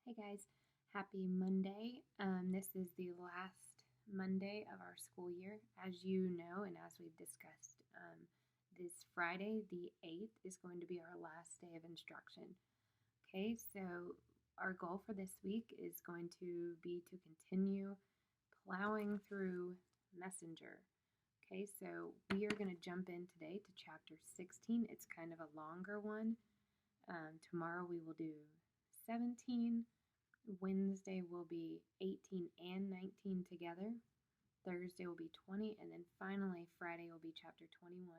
Hey guys, happy Monday. This is the last Monday of our school year. As you know, and as we've discussed, this Friday, the 8th, is going to be our last day of instruction. Okay, so our goal for this week is going to be to continue plowing through Messenger. Okay, so we are going to jump in today to chapter 16. It's kind of a longer one. Tomorrow we will do 17. Wednesday will be 18 and 19 together. Thursday will be 20, and then finally Friday will be chapter 21.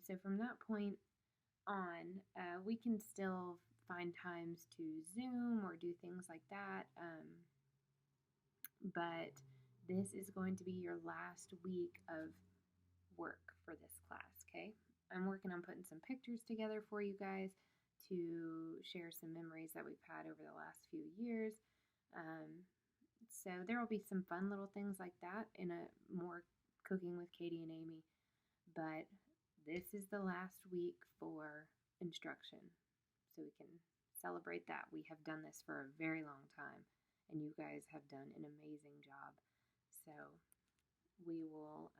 So from that point on, we can still find times to Zoom or do things like that. But this is going to be your last week of work for this class, okay? I'm working on putting some pictures together for you guys to share some memories that we've had over the last few years. So there will be some fun little things like that in a more Cooking with Katie and Amy. But this is the last week for instruction, so we can celebrate that. We have done this for a very long time, and you guys have done an amazing job. So we will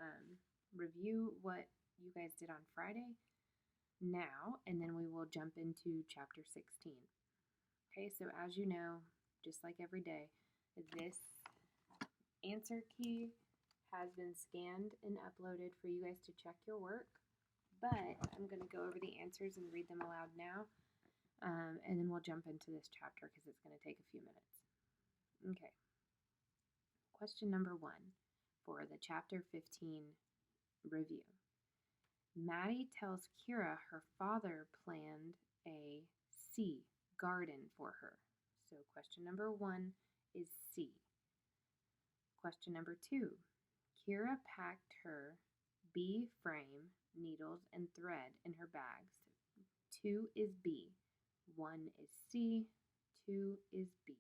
review what you guys did on Friday now, and then we will jump into chapter 16. Okay, so as you know, just like every day, this answer key has been scanned and uploaded for you guys to check your work, but I'm going to go over the answers and read them aloud now, and then we'll jump into this chapter because it's going to take a few minutes. Okay, question number 1 for the chapter 15 review. Maddie tells Kira her father planned a C garden for her. So question number 1 is C. Question number 2. Kira packed her B frame, needles, and thread in her bags. 2 is B. 1 is C. 2 is B.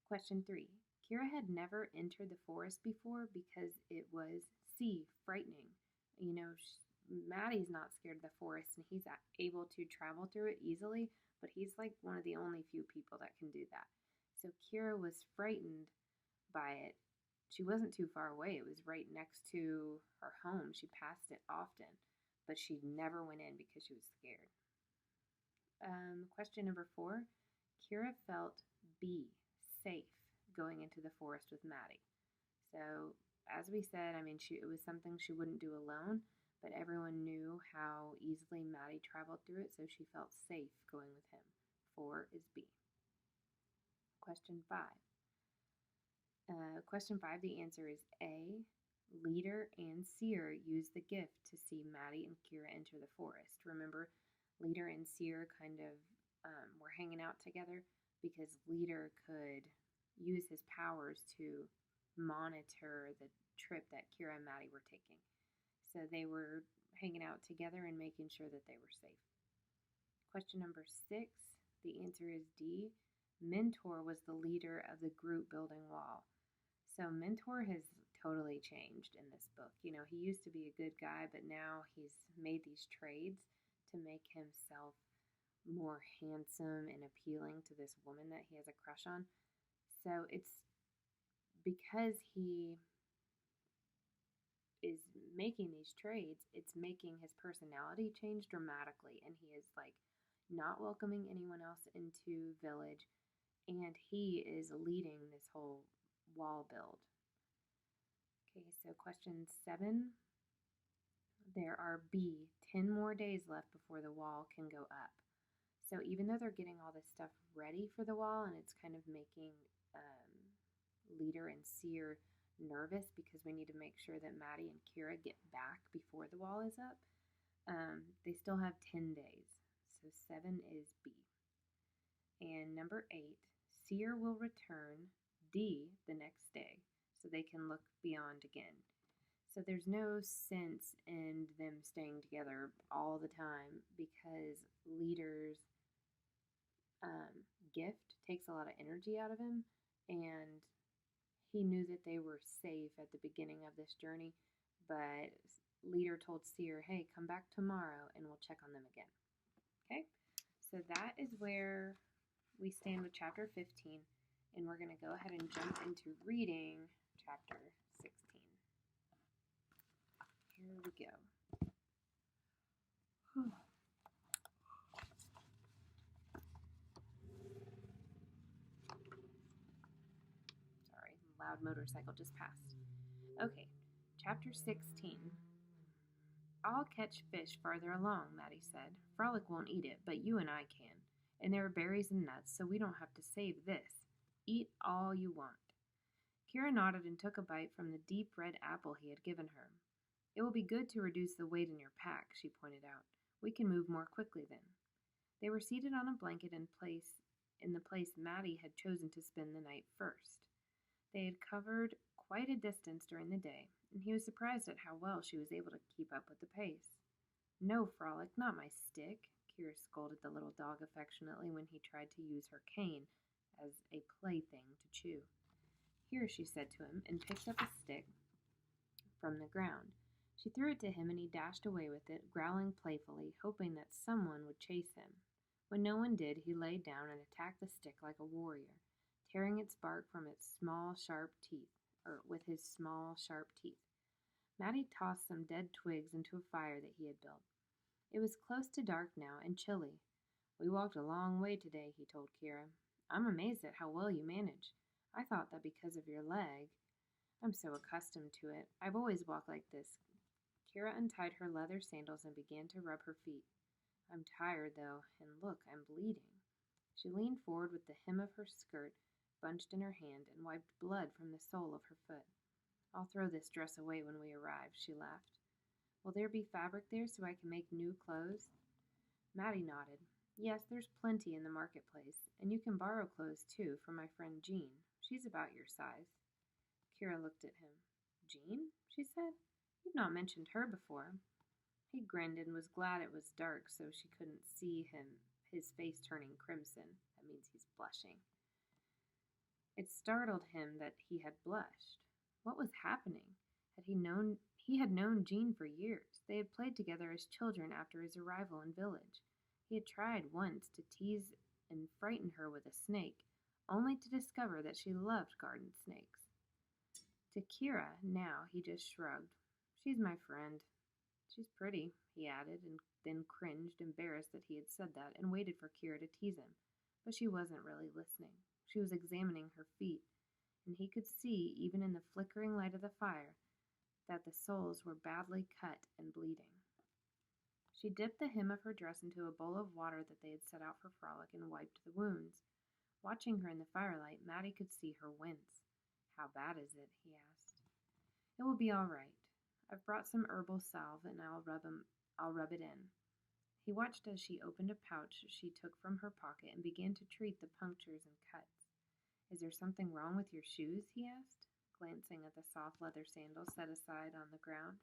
Question 3. Kira had never entered the forest before because it was C, frightening. You know, Maddie's not scared of the forest, and he's able to travel through it easily, but he's like one of the only few people that can do that. So Kira was frightened by it. She wasn't too far away. It was right next to her home. She passed it often, but she never went in because she was scared. Question number 4. Kira felt B, safe, going into the forest with Maddie. So as we said, I mean, it was something she wouldn't do alone, but everyone knew how easily Maddie traveled through it, so she felt safe going with him. 4 is B. Question 5. Question 5, the answer is A. Leader and Seer used the gift to see Maddie and Kira enter the forest. Remember, Leader and Seer kind of were hanging out together because Leader could use his powers to monitor the trip that Kira and Maddie were taking. So they were hanging out together and making sure that they were safe. Question number 6, the answer is D. Mentor was the leader of the group building wall. So Mentor has totally changed in this book. You know, he used to be a good guy, but now he's made these trades to make himself more handsome and appealing to this woman that he has a crush on. So it's because he is making these trades, it's making his personality change dramatically, and he is like not welcoming anyone else into village, and he is leading this whole wall build. Okay, so question 7. There are B, 10 more days left before the wall can go up. So even though they're getting all this stuff ready for the wall, and it's kind of making Leader and Seer nervous because we need to make sure that Maddie and Kira get back before the wall is up, they still have 10 days. So 7 is B. And number 8, Seer will return D the next day so they can look beyond again. So there's no sense in them staying together all the time because Leader's gift takes a lot of energy out of him, and he knew that they were safe at the beginning of this journey, but Leader told Seer, hey, come back tomorrow and we'll check on them again. Okay, so that is where we stand with chapter 15, and we're going to go ahead and jump into reading chapter 16. Here we go. Sorry, loud motorcycle just passed. Okay, chapter 16. I'll catch fish farther along, Maddie said. Frolic won't eat it, but you and I can. And there are berries and nuts, so we don't have to save this. Eat all you want. Kira nodded and took a bite from the deep red apple he had given her. It will be good to reduce the weight in your pack, she pointed out. We can move more quickly then. They were seated on a blanket in the place Maddie had chosen to spend the night first. They had covered quite a distance during the day, and he was surprised at how well she was able to keep up with the pace. No, Frolic, not my stick, Kira scolded the little dog affectionately when he tried to use her cane as a plaything to chew. Here, she said to him, and picked up a stick from the ground. She threw it to him, and he dashed away with it, growling playfully, hoping that someone would chase him. When no one did, he lay down and attacked the stick like a warrior, tearing its bark from its small, sharp teeth, with his small, sharp teeth. Maddie tossed some dead twigs into a fire that he had built. It was close to dark now and chilly. We walked a long way today, he told Kira. I'm amazed at how well you manage. I thought that because of your leg. I'm so accustomed to it. I've always walked like this. Kira untied her leather sandals and began to rub her feet. I'm tired, though, and look, I'm bleeding. She leaned forward with the hem of her skirt bunched in her hand and wiped blood from the sole of her foot. I'll throw this dress away when we arrive, she laughed. Will there be fabric there so I can make new clothes? Maddie nodded. Yes, there's plenty in the marketplace, and you can borrow clothes, too, from my friend Jean. She's about your size. Kira looked at him. Jean? She said. You've not mentioned her before. He grinned and was glad it was dark so she couldn't see his face turning crimson. That means he's blushing. It startled him that he had blushed. What was happening? He had known Jean for years. They had played together as children after his arrival in village. He had tried once to tease and frighten her with a snake, only to discover that she loved garden snakes. To Kira, now, he just shrugged. She's my friend. She's pretty, he added, and then cringed, embarrassed that he had said that, and waited for Kira to tease him. But she wasn't really listening. She was examining her feet, and he could see, even in the flickering light of the fire, that the soles were badly cut and bleeding. She dipped the hem of her dress into a bowl of water that they had set out for Frolic and wiped the wounds. Watching her in the firelight, Maddie could see her wince. How bad is it? He asked. It will be all right. I've brought some herbal salve, and I'll rub it in. He watched as she opened a pouch she took from her pocket and began to treat the punctures and cuts. Is there something wrong with your shoes? He asked, glancing at the soft leather sandals set aside on the ground.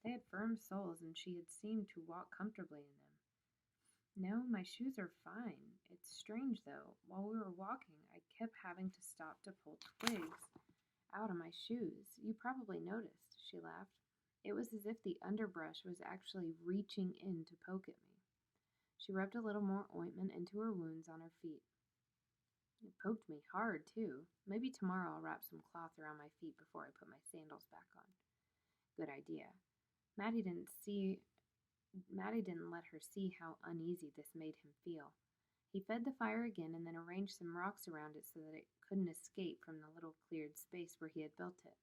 They had firm soles, and she had seemed to walk comfortably in them. No, my shoes are fine. It's strange, though. While we were walking, I kept having to stop to pull twigs out of my shoes. You probably noticed, she laughed. It was as if the underbrush was actually reaching in to poke at me. She rubbed a little more ointment into her wounds on her feet. It poked me hard, too. Maybe tomorrow I'll wrap some cloth around my feet before I put my sandals back on. Good idea. Maddie didn't let her see how uneasy this made him feel. He fed the fire again and then arranged some rocks around it so that it couldn't escape from the little cleared space where he had built it.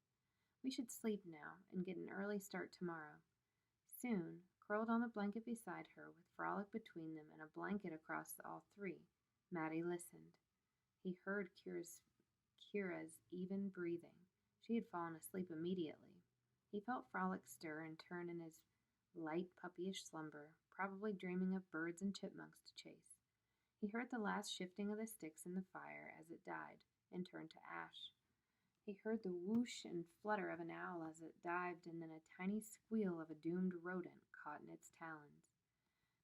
We should sleep now and get an early start tomorrow. Soon, curled on the blanket beside her, with Frolic between them and a blanket across all three, Maddie listened. He heard Kira's even breathing. She had fallen asleep immediately. He felt Frolic stir and turn in his light puppyish slumber, probably dreaming of birds and chipmunks to chase. He heard the last shifting of the sticks in the fire as it died and turned to ash. He heard the whoosh and flutter of an owl as it dived, and then a tiny squeal of a doomed rodent caught in its talons.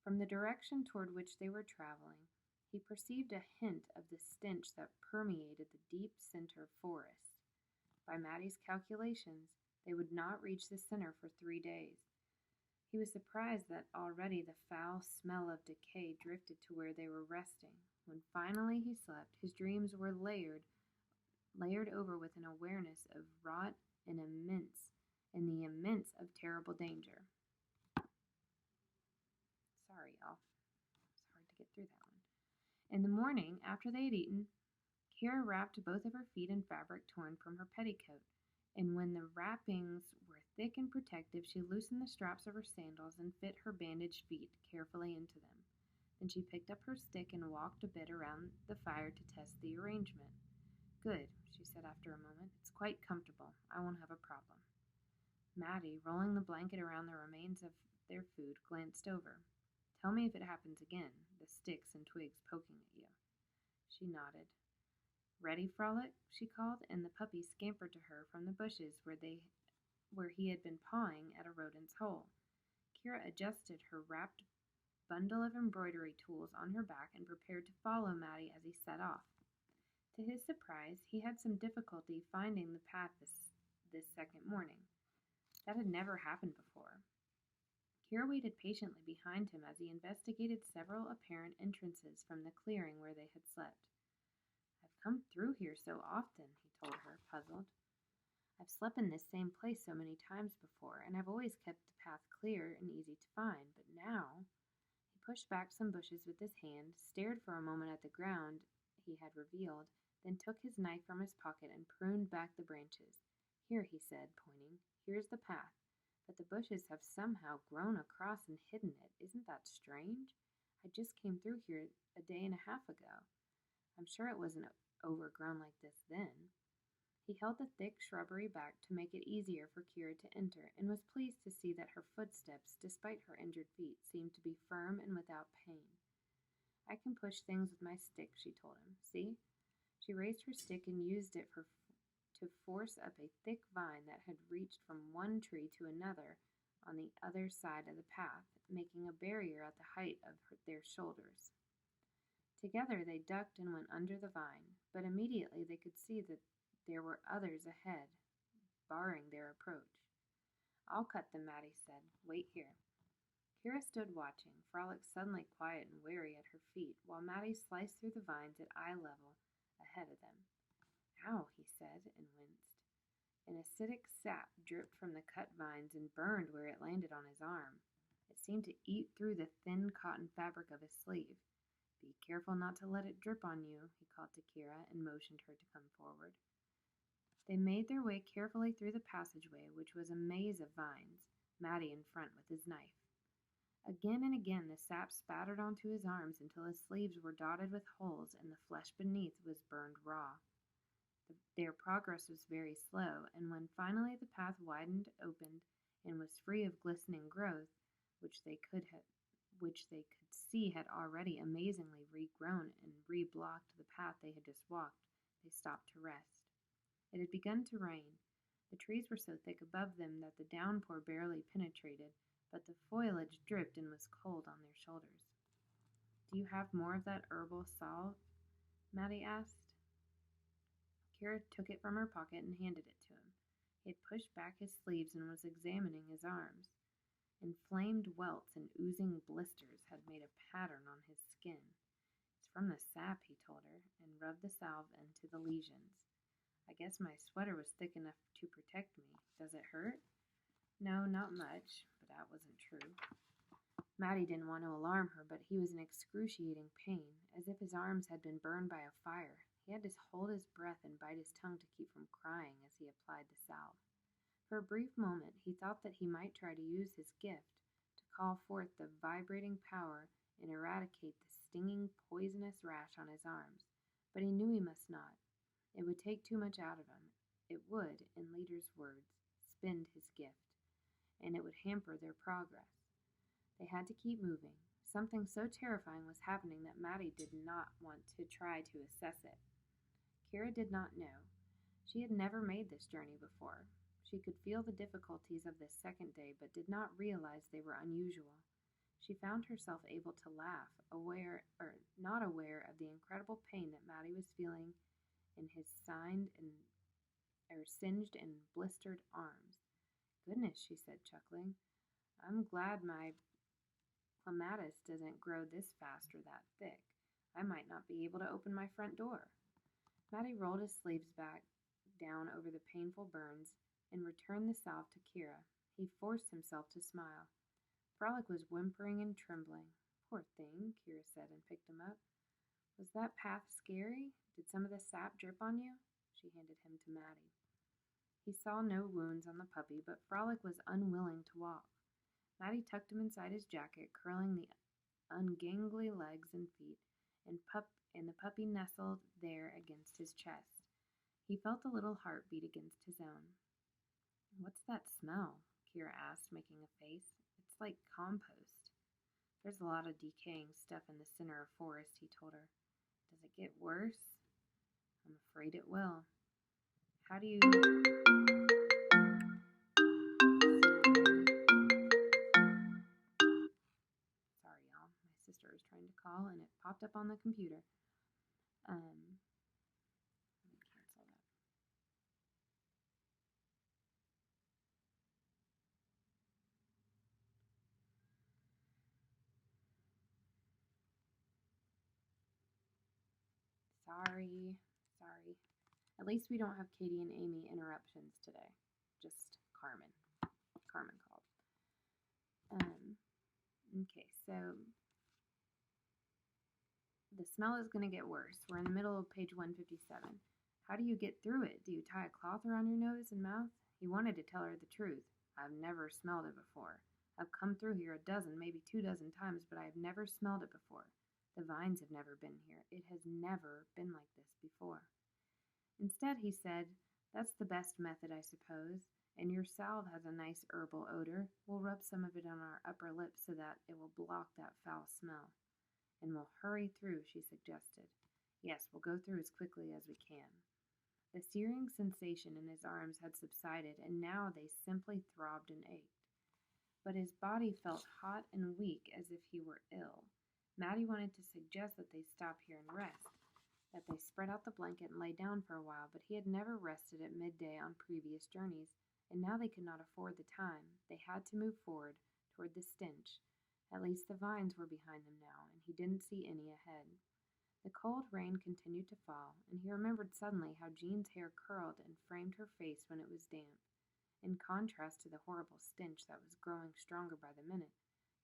From the direction toward which they were traveling, he perceived a hint of the stench that permeated the deep center forest. By Maddie's calculations, they would not reach the center for 3 days. He was surprised that already the foul smell of decay drifted to where they were resting, When finally he slept, his dreams were layered over with an awareness of wrought and the immense of terrible danger. Sorry, y'all. It's hard to get through that one. In the morning, after they had eaten, Kira wrapped both of her feet in fabric torn from her petticoat, and when the wrappings were thick and protective, she loosened the straps of her sandals and fit her bandaged feet carefully into them. Then she picked up her stick and walked a bit around the fire to test the arrangement. Good, she said after a moment. It's quite comfortable. I won't have a problem. Maddie, rolling the blanket around the remains of their food, glanced over. Tell me if it happens again, the sticks and twigs poking at you. She nodded. Ready, Frolic? She called, and the puppy scampered to her from the bushes where he had been pawing at a rodent's hole. Kira adjusted her wrapped bundle of embroidery tools on her back and prepared to follow Maddie as he set off. To his surprise, he had some difficulty finding the path this second morning. That had never happened before. Kira waited patiently behind him as he investigated several apparent entrances from the clearing where they had slept. I've come through here so often, he told her, puzzled. I've slept in this same place so many times before, and I've always kept the path clear and easy to find, but now... He pushed back some bushes with his hand, stared for a moment at the ground he had revealed, then took his knife from his pocket and pruned back the branches. Here, he said, pointing, here's the path, but the bushes have somehow grown across and hidden it. Isn't that strange? I just came through here a day and a half ago. I'm sure it wasn't overgrown like this then. He held the thick shrubbery back to make it easier for Kira to enter, and was pleased to see that her footsteps, despite her injured feet, seemed to be firm and without pain. I can push things with my stick, she told him. See? She raised her stick and used it to force up a thick vine that had reached from one tree to another on the other side of the path, making a barrier at the height of their shoulders. Together they ducked and went under the vine, but immediately they could see that there were others ahead, barring their approach. I'll cut them, Maddie said. Wait here. Kira stood watching, Frolic suddenly quiet and wary at her feet, while Maddie sliced through the vines at eye level ahead of them. Ow, he said, and winced. An acidic sap dripped from the cut vines and burned where it landed on his arm. It seemed to eat through the thin cotton fabric of his sleeve. Be careful not to let it drip on you, he called to Kira and motioned her to come forward. They made their way carefully through the passageway, which was a maze of vines, Maddie in front with his knife. Again and again the sap spattered onto his arms until his sleeves were dotted with holes and the flesh beneath was burned raw. Their progress was very slow, and when finally the path widened, opened, and was free of glistening growth, which they could see had already amazingly regrown and reblocked the path they had just walked, they stopped to rest. It had begun to rain. The trees were so thick above them that the downpour barely penetrated, but the foliage dripped and was cold on their shoulders. Do you have more of that herbal salve? Maddie asked. Kira took it from her pocket and handed it to him. He had pushed back his sleeves and was examining his arms. Inflamed welts and oozing blisters had made a pattern on his skin. It's from the sap, he told her, and rubbed the salve into the lesions. I guess my sweater was thick enough to protect me. Does it hurt? No, not much, but that wasn't true. Maddie didn't want to alarm her, but he was in excruciating pain, as if his arms had been burned by a fire. He had to hold his breath and bite his tongue to keep from crying as he applied the salve. For a brief moment, he thought that he might try to use his gift to call forth the vibrating power and eradicate the stinging, poisonous rash on his arms, but he knew he must not. It would take too much out of him. It would, in Leader's words, spend his gift, and it would hamper their progress. They had to keep moving. Something so terrifying was happening that Maddie did not want to try to assess it. Kira did not know. She had never made this journey before. She could feel the difficulties of this second day, but did not realize they were unusual. She found herself able to laugh, not aware of the incredible pain that Maddie was feeling in his singed and blistered arms. Goodness, she said, chuckling. I'm glad my clematis doesn't grow this fast or that thick. I might not be able to open my front door. Matty rolled his sleeves back down over the painful burns and returned the salve to Kira. He forced himself to smile. Frolic was whimpering and trembling. Poor thing, Kira said and picked him up. Was that path scary? Did some of the sap drip on you? She handed him to Matty. He saw no wounds on the puppy, but Frolic was unwilling to walk. Matty tucked him inside his jacket, curling the ungangly legs and feet, and the puppy nestled there against his chest. He felt a little heart beat against his own. What's that smell? Kira asked, making a face. It's like compost. There's a lot of decaying stuff in the center of forest, he told her. Does it get worse? I'm afraid it will. How do you... Sorry, y'all. My sister was trying to call, and it popped up on the computer. Let me cancel that. Sorry. At least we don't have Katie and Amy interruptions today. Just Carmen. Carmen called. Okay, so the smell is going to get worse. We're in the middle of page 157. How do you get through it? Do you tie a cloth around your nose and mouth? He wanted to tell her the truth. I've never smelled it before. I've come through here a dozen, maybe 24 times, but I have never smelled it before. The vines have never been here. It has never been like this before. Instead, he said, that's the best method, I suppose, and your salve has a nice herbal odor. We'll rub some of it on our upper lip so that it will block that foul smell. And we'll hurry through, she suggested. Yes, we'll go through as quickly as we can. The searing sensation in his arms had subsided, and now they simply throbbed and ached. But his body felt hot and weak as if he were ill. Matty wanted to suggest that they stop here and rest, that they spread out the blanket and lay down for a while, but he had never rested at midday on previous journeys, and now they could not afford the time. They had to move forward toward the stench. At least the vines were behind them now, and he didn't see any ahead. The cold rain continued to fall, and he remembered suddenly how Jean's hair curled and framed her face when it was damp. In contrast to the horrible stench that was growing stronger by the minute,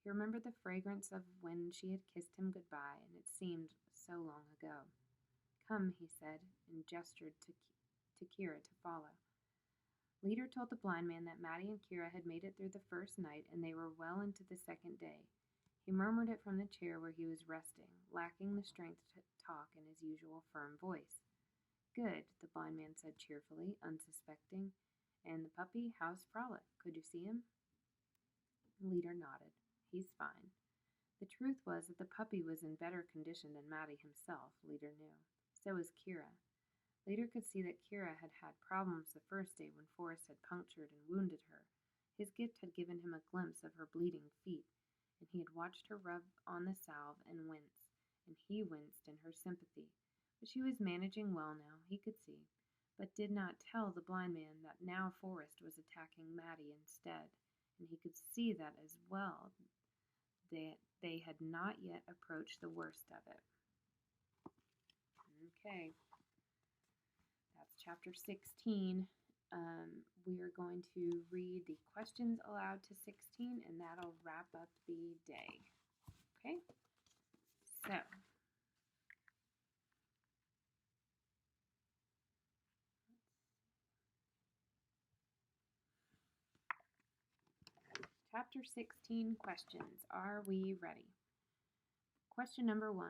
he remembered the fragrance of when she had kissed him goodbye, and it seemed so long ago. Come, he said, and gestured to Kira to follow. Leader told the blind man that Matty and Kira had made it through the first night, and they were well into the second day. He murmured it from the chair where he was resting, lacking the strength to talk in his usual firm voice. Good, the blind man said cheerfully, unsuspecting. And the puppy, how's Frolic? Could you see him? Leader nodded. He's fine. The truth was that the puppy was in better condition than Matty himself, Leader knew. So was Kira. Leader could see that Kira had had problems the first day when Forrest had punctured and wounded her. His gift had given him a glimpse of her bleeding feet, and he had watched her rub on the salve and wince, and he winced in her sympathy. But she was managing well now, he could see, but did not tell the blind man that now Forrest was attacking Matty instead, and he could see that as well. They had not yet approached the worst of it. Okay, that's chapter 16. We are going to read the questions aloud to 16, and that'll wrap up the day. Okay, so chapter 16 questions. Are we ready? Question number 1.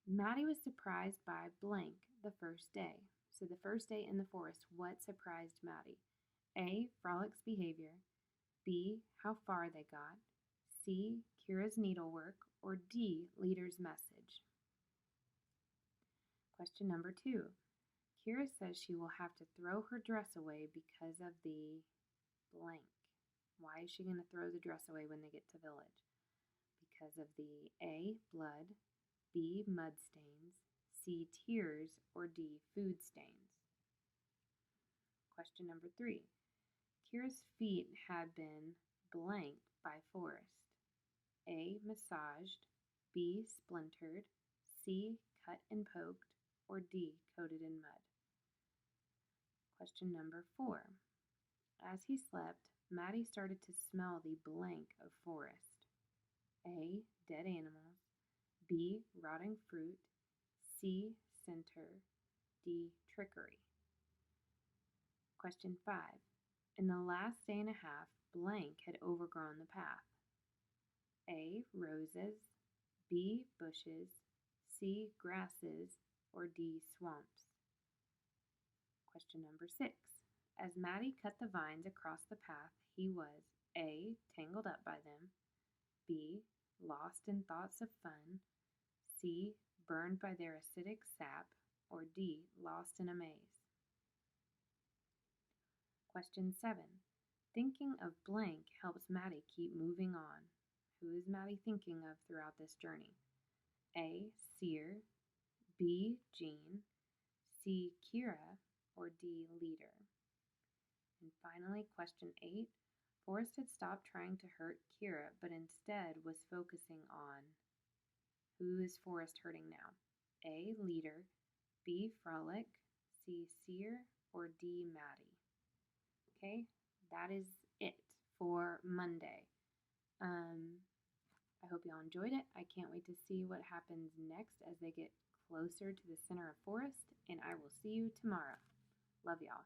Matty was surprised by blank the first day. So the first day in the forest, what surprised Matty? A. Frolic's behavior. B. How far they got. C. Kira's needlework. Or D. Leader's message. Question number 2. Kira says she will have to throw her dress away because of the blank. Why is she going to throw the dress away when they get to village? Because of the A. Blood, B. Mud stains, C. Tears, or D. Food stains. Question number 3. Kira's feet had been blanked by Forrest. A. Massaged, B. Splintered, C. Cut and poked, or D. Coated in mud? Question number 4. As he slept, Maddie started to smell the blank of forest. A. Dead animals. B. Rotting fruit. C. Center. D. Trickery. Question 5. In the last day and a half, blank had overgrown the path. A. Roses. B. Bushes. C. Grasses. Or D. Swamps. Question number 6. As Maddie cut the vines across the path, he was A. Tangled up by them. B. Lost in thoughts of fun. C. Burned by their acidic sap. Or D. Lost in a maze. Question 7. Thinking of blank helps Maddie keep moving on. Who is Maddie thinking of throughout this journey? A. Seer. B. Jean. C. Kira. Or D. Leader. And finally, question 8. Forrest had stopped trying to hurt Kira, but instead was focusing on who is Forrest hurting now? A. Leader. B. Frolic. C. Seer. Or D. Maddie. Okay, that is it for Monday. I hope y'all enjoyed it. I can't wait to see what happens next as they get closer to the center of Forest, and I will see you tomorrow. Love y'all.